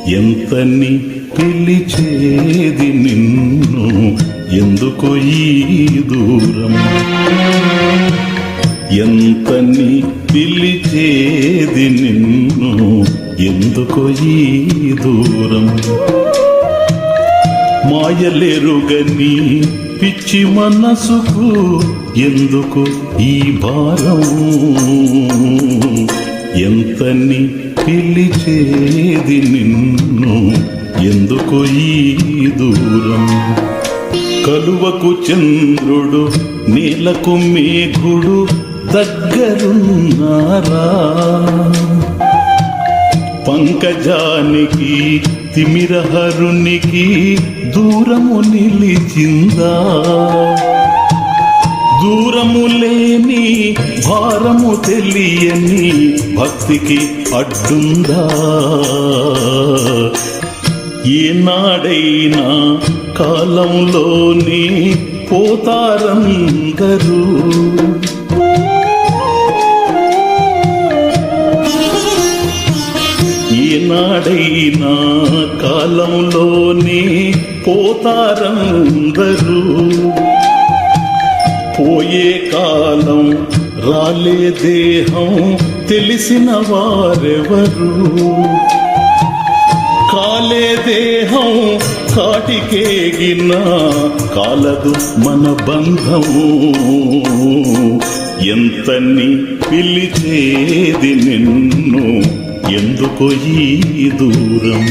ఎంతని పిలిచేది నిన్ను ఎందుకు ఈ దూరం ఎంతని పిలిచేది నిన్ను ఎందుకు ఈ దూరం మాయలెరుగని పిచ్చి మనసుకు ఎందుకు ఈ భారం ఎంతని పిలిచేది నిన్ను ఎందుకు ఈ దూరం కలువకు చంద్రుడు నీలకు మేఘుడు దగ్గరున్నారా పంకజానికి తిమిరహరునికి దూరము నిలిచిందా దూరము లేని భారము తెలియని భక్తికి అడ్డుందా ఏనాడైనా కాలంలోని పోతారందరూ ఏనాడైనా కాలంలోని పోతారందరూ పోయే కాలం రాలే దేహం తెలిసిన వారెవరు కాలే దేహం కాటికేగిన కాలదు మన బంధము ఎంతని పిలిచేది నిన్ను ఎందుకు ఈ దూరం